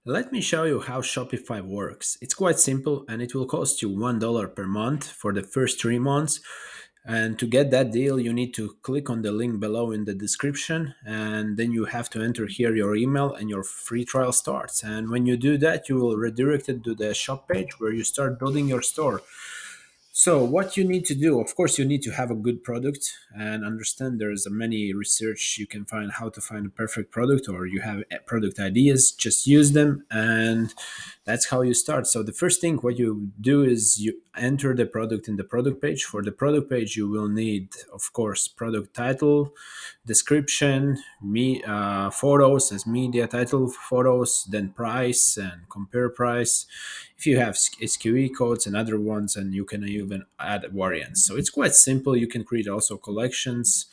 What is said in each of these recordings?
Let me show you how Shopify works. It's quite simple and it will cost you $1 per month for the first 3 months. And to get that deal, you need to click on the link below in the description, and then you have to enter here your email and your free trial starts. And when you do that, you will redirect it to the shop page where you start building your store. So what you need to do, of course, you need to have a good product and understand there is a many research you can find how to find a perfect product, or you have product ideas, just use them, and that's how you start. So the first thing what you do is you enter the product in the product page. For the product page, you will need, of course, product title, description, photos as media title photos, then price and compare price. If you have SQE codes and other ones, and you can even add variants. So it's quite simple. You can create also collections.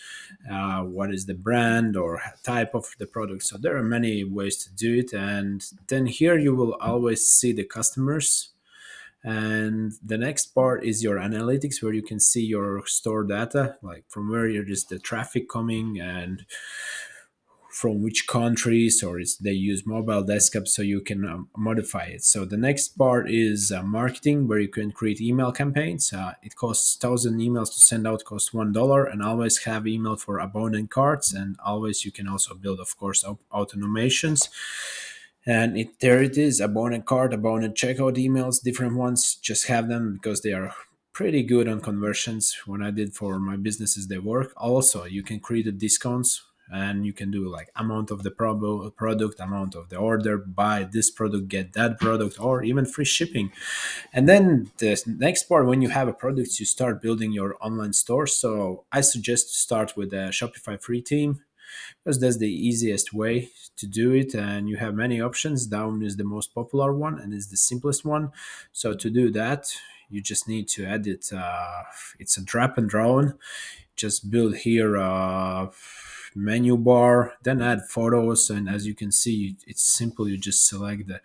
What is the brand or type of the product? So there are many ways to do it. And then here you will always see the customers. And the next part is your analytics, where you can see your store data, like from where is the traffic coming and from which countries, or is they use mobile desktop, so you can modify it. So the next part is marketing, where you can create email campaigns. It costs 1,000 emails to send out, cost $1, and always have email for abandoned carts, and always you can also build, of course, automations. And there it is, abandoned cart, abandoned checkout emails, different ones. Just have them because they are pretty good on conversions. When I did for my businesses, they work. Also, you can create the discounts, and you can do like amount of the product, amount of the order, buy this product, get that product, or even free shipping. And then the next part, when you have a product, you start building your online store. So I suggest to start with a Shopify free theme, because that's the easiest way to do it, and you have many options. Down is the most popular one and is the simplest one. So to do that, you just need to edit. It's a drop and draw. Just build here a menu bar, then add photos, and as you can see, it's simple. You just select the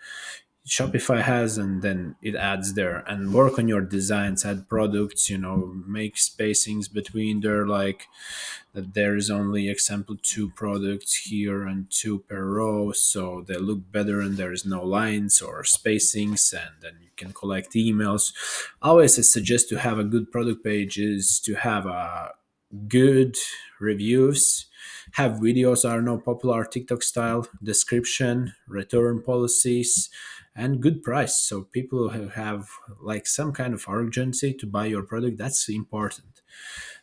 Shopify has, and then it adds there, and work on your designs, add products, make spacings between there, like that there is only example two products here and two per row, so they look better and there is no lines or spacings, and then you can collect emails. Always I suggest to have a good product page is to have a good reviews, have videos are now popular TikTok style, description, return policies, and good price. So people who have like some kind of urgency to buy your product, that's important.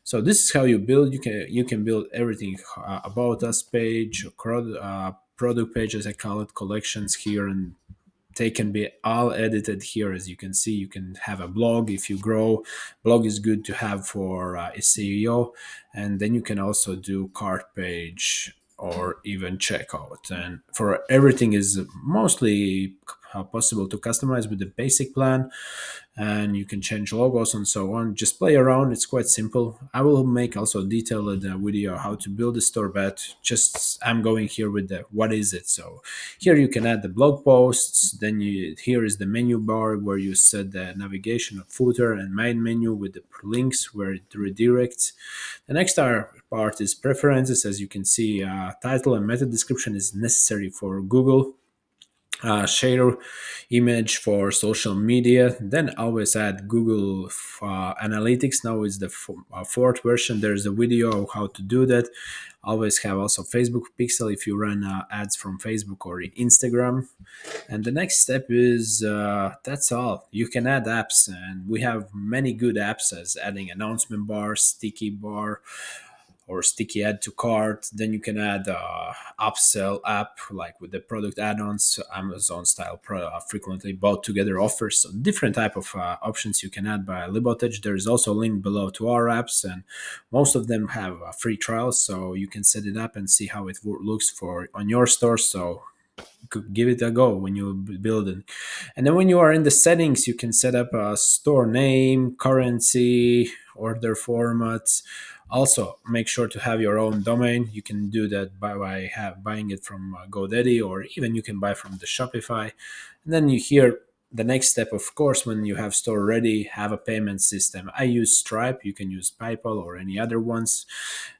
So this is how you build. You can build everything, about us page, product page, as I call it, collections here, and they can be all edited here. As you can see, you can have a blog if you grow. Blog is good to have for SEO, and then you can also do cart page or even checkout. And for everything is mostly possible to customize with the basic plan, and you can change logos and so on. Just play around. It's quite simple. I will make also detailed video how to build a store, but just I'm going here with the what is it. So here you can add the blog posts. Then here is the menu bar where you set the navigation of footer and main menu with the links where it redirects. The next part is preferences. As you can see, title and meta description is necessary for Google. Share image for social media. Then always add Google Analytics. Now is the fourth version. There's a video of how to do that. Always have also Facebook Pixel if you run ads from Facebook or Instagram. And the next step is that's all. You can add apps, and we have many good apps, as adding announcement bar, sticky bar, or sticky add to cart. Then you can add upsell app, like with the product add-ons, Amazon style frequently bought together offers. So different type of options you can add by Libautech. There is also a link below to our apps, and most of them have free trials, so you can set it up and see how it looks for on your store. So give it a go when you build it. And then when you are in the settings, you can set up a store name, currency, order formats. Also make sure to have your own domain. You can do that by buying it from GoDaddy, or even you can buy from the Shopify. And then you hear the next step, of course, when you have store ready, have a payment system. I use Stripe. You can use PayPal or any other ones,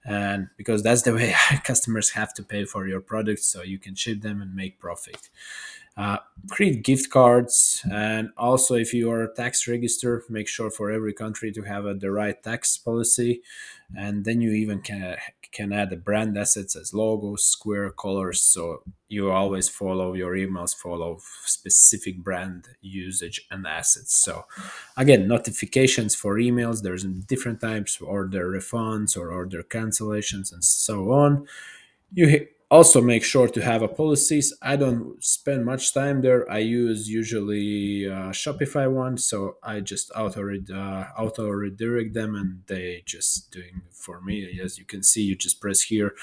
and because that's the way customers have to pay for your products, so you can ship them and make profit. Create gift cards, and also if you are a tax register, make sure for every country to have the right tax policy. And then you even can add the brand assets as logos, square colors, so you always follow your emails follow specific brand usage and assets. So again, notifications for emails, there's different types: order refunds or order cancellations and so on. Also make sure to have a policies. I don't spend much time there. I use usually Shopify one, so I just auto redirect them, and they just doing for me. As you can see, you just press here,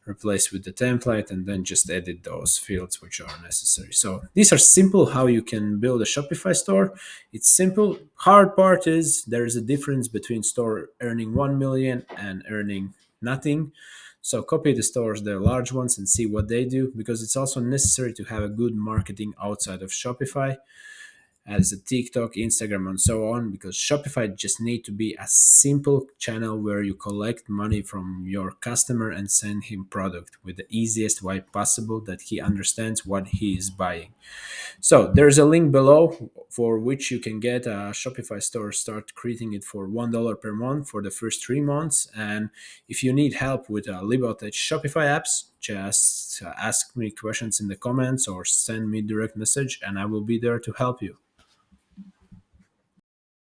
replace with the template, and then just edit those fields which are necessary. So these are simple how you can build a Shopify store. It's simple. Hard part is there is a difference between store earning 1 million and earning nothing. So copy the stores, the large ones, and see what they do, because it's also necessary to have a good marketing outside of Shopify, as a TikTok, Instagram, and so on, because Shopify just need to be a simple channel where you collect money from your customer and send him product with the easiest way possible that he understands what he is buying. So there's a link below for which you can get a Shopify store. Start creating it for $1 per month for the first 3 months. And if you need help with Libautech Shopify apps, just ask me questions in the comments or send me direct message, and I will be there to help you.